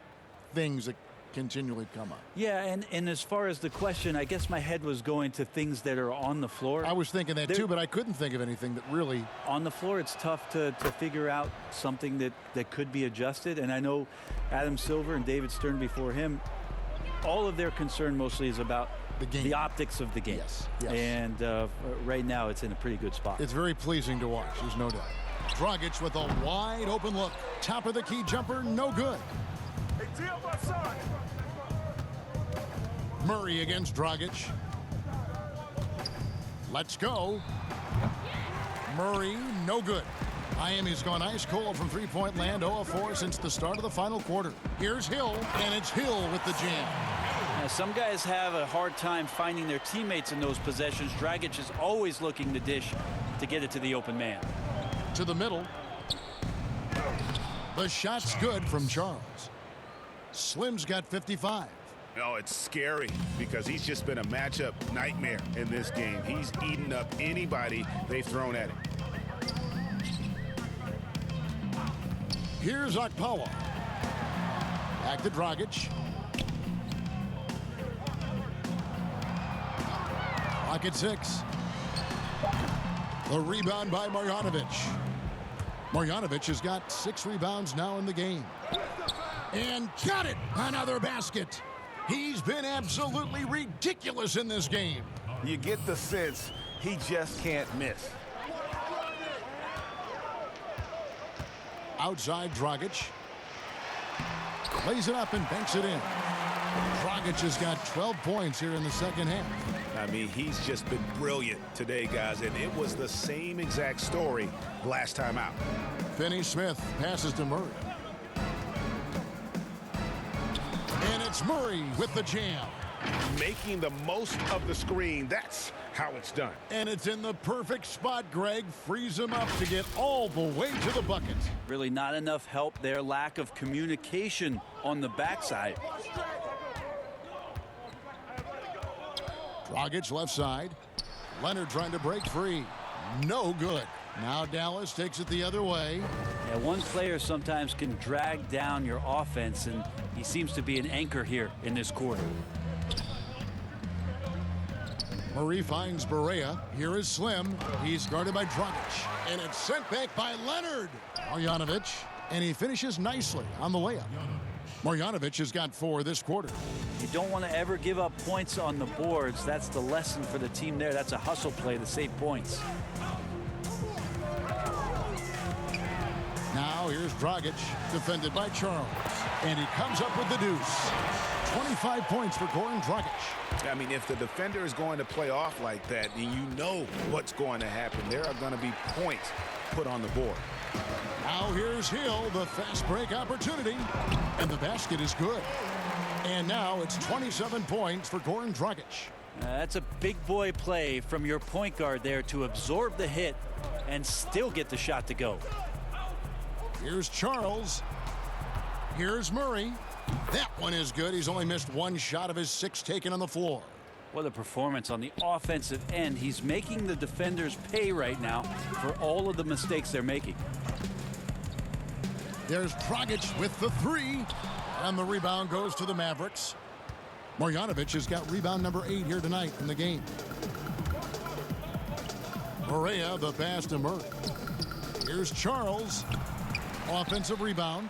things that continually come up. Yeah, and as far as the question, I guess my head was going to things that are on the floor. I was thinking that too, but I couldn't think of anything that really... On the floor, it's tough to figure out something that could be adjusted. And I know Adam Silver and David Stern before him, all of their concern mostly is about the game, the optics of the game. Yes. And right now, it's in a pretty good spot. It's very pleasing to watch, there's no doubt. Dragic with a wide open look. Top of the key jumper, no good. Hey, deal my side. Murray against Dragic. Let's go. Murray, no good. Miami's gone ice cold from three-point land, 0 of 4 since the start of the final quarter. Here's Hill, and it's Hill with the jam. Now, some guys have a hard time finding their teammates in those possessions. Dragic is always looking to dish to get it to the open man. To the middle. The shot's good from Charles. Slim's got 55. Oh, it's scary because he's just been a matchup nightmare in this game. He's eaten up anybody they've thrown at him. Here's Akpala. Back to Dragic. Clock at 6. The rebound by Marjanovic. Marjanovic has got 6 rebounds now in the game. And got it! Another basket. He's been absolutely ridiculous in this game. You get the sense he just can't miss. Outside Dragic. Lays it up and banks it in. Dragic has got 12 points here in the second half. I mean, he's just been brilliant today, guys, and it was the same exact story last time out. Finney-Smith passes to Murray. And it's Murray with the jam. Making the most of the screen. That's how it's done. And it's in the perfect spot. Greg frees him up to get all the way to the bucket. Really not enough help there. Lack of communication on the backside. Dragic left side. Leonard trying to break free. No good. Now Dallas takes it the other way. Yeah, one player sometimes can drag down your offense, and he seems to be an anchor here in this quarter. Murray finds Barea. Here is Slim. He's guarded by Dragic. And it's sent back by Leonard. Marjanovic. And he finishes nicely on the layup. Marjanovic has got 4 this quarter. You don't want to ever give up points on the boards. That's the lesson for the team there. That's a hustle play to save points. Now here's Dragic, defended by Charles. And he comes up with the deuce. 25 points for Goran Dragic. I mean, if the defender is going to play off like that, then you know what's going to happen. There are going to be points put on the board. Now here's Hill, the fast break opportunity. And the basket is good. And now it's 27 points for Goran Dragic. That's a big boy play from your point guard there to absorb the hit and still get the shot to go. Here's Charles. Here's Murray. That one is good. He's only missed 1 shot of his 6 taken on the floor. What a performance on the offensive end. He's making the defenders pay right now for all of the mistakes they're making. There's Dragic with the 3. And the rebound goes to the Mavericks. Marjanovic has got rebound number 8 here tonight in the game. Barea, the pass to Murray. Here's Charles. Offensive rebound.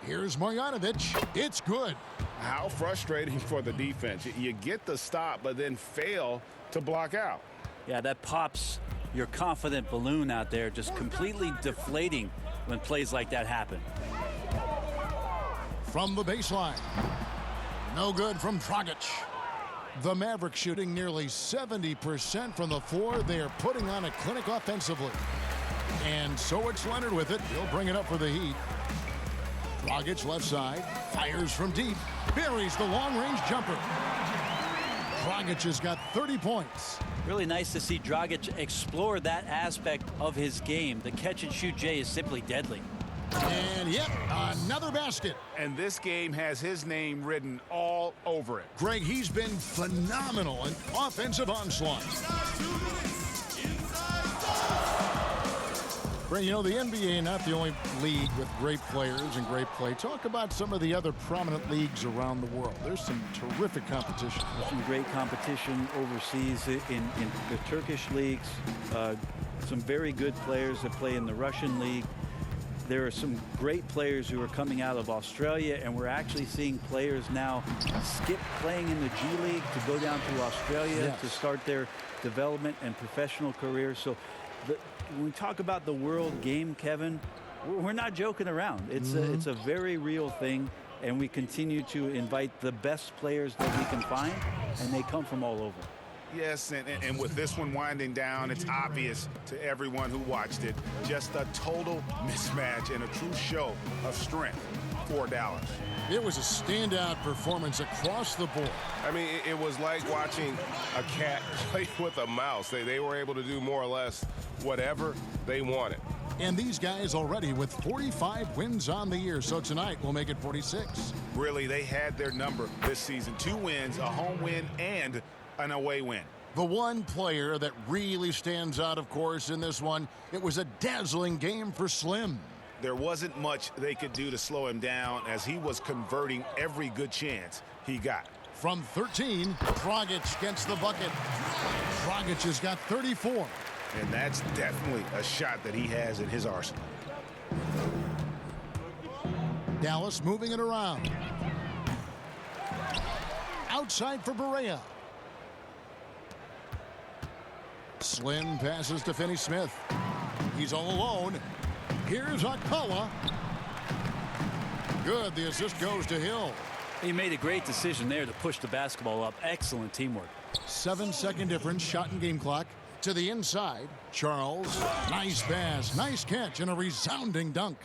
Here's Marjanovic. It's good. How frustrating for the defense. You get the stop, but then fail to block out. Yeah, that pops your confident balloon out there, just completely deflating when plays like that happen. From the baseline. No good from Dragic. The Mavericks shooting nearly 70% from the floor. They are putting on a clinic offensively. And so it's Leonard with it. He'll bring it up for the Heat. Dragic left side. Fires from deep. Buries the long-range jumper. Dragic has got 30 points. Really nice to see Dragic explore that aspect of his game. The catch-and-shoot J is simply deadly. And yet another basket. And this game has his name written all over it. Greg, he's been phenomenal in offensive onslaught. Greg, you know, the NBA not the only league with great players and great play. Talk about some of the other prominent leagues around the world. There's some terrific competition. There's some great competition overseas in the Turkish leagues. Some very good players that play in the Russian league. There are some great players who are coming out of Australia, and we're actually seeing players now skip playing in the G League to go down to Australia to start their development and professional careers. So when we talk about the world game, Kevin, we're not joking around. It's a very real thing, and we continue to invite the best players that we can find, and they come from all over. Yes, and with this one winding down, it's obvious to everyone who watched it, just a total mismatch and a true show of strength for Dallas. It was a standout performance across the board. I mean, it was like watching a cat play with a mouse. They were able to do more or less whatever they wanted. And these guys already with 45 wins on the year. So tonight we'll make it 46. Really, they had their number this season. 2 wins, a home win, and an away win. The one player that really stands out, of course, in this one, it was a dazzling game for Slim. There wasn't much they could do to slow him down as he was converting every good chance he got. From 13, Dragic gets the bucket. Dragic has got 34. And that's definitely a shot that he has in his arsenal. Dallas moving it around. Outside for Barea. Slim passes to Finney-Smith. He's all alone. Here's Akpala. Good. The assist goes to Hill. He made a great decision there to push the basketball up. Excellent teamwork. 7-second difference, shot and game clock. To the inside, Charles. Nice pass, nice catch, and a resounding dunk.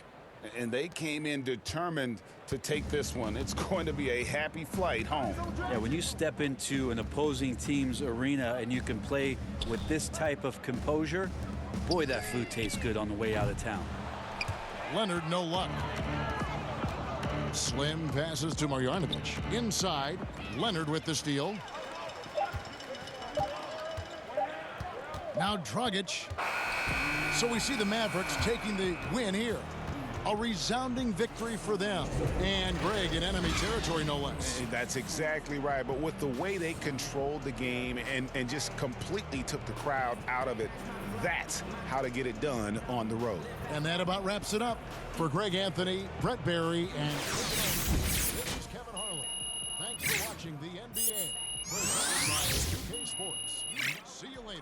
And they came in determined to take this one. It's going to be a happy flight home. Yeah, when you step into an opposing team's arena and you can play with this type of composure, boy, that food tastes good on the way out of town. Leonard, no luck. Slim passes to Marjanovic. Inside, Leonard with the steal. Now Dragic. So we see the Mavericks taking the win here. A resounding victory for them. And Greg in enemy territory, no less. That's exactly right. But with the way they controlled the game and just completely took the crowd out of it, that's how to get it done on the road. And that about wraps it up. For Greg Anthony, Brett Barry, and this is Kevin Harlan. Thanks for watching the NBA. Presented by 2K Sports. See you later.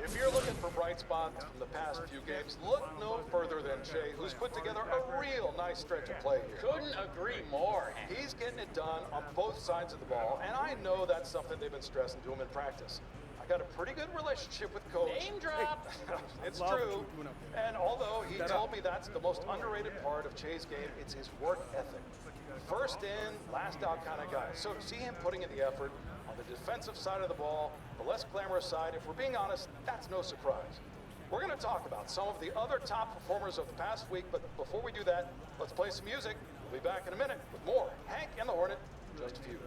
If you're looking for bright spots from the past few games, look no further than Shea, who's put together a real nice stretch of play here. Couldn't agree more. He's getting it done on both sides of the ball, and I know that's something they've been stressing to him in practice. I got a pretty good relationship with Coach. Name drop. It's true. And although he told me that's the most underrated part of Che's game, it's his work ethic. First in, last out kind of guy. So to see him putting in the effort on the defensive side of the ball, the less glamorous side, if we're being honest, that's no surprise. We're going to talk about some of the other top performers of the past week, but before we do that, let's play some music. We'll be back in a minute with more Hank and the Hornet, just a few.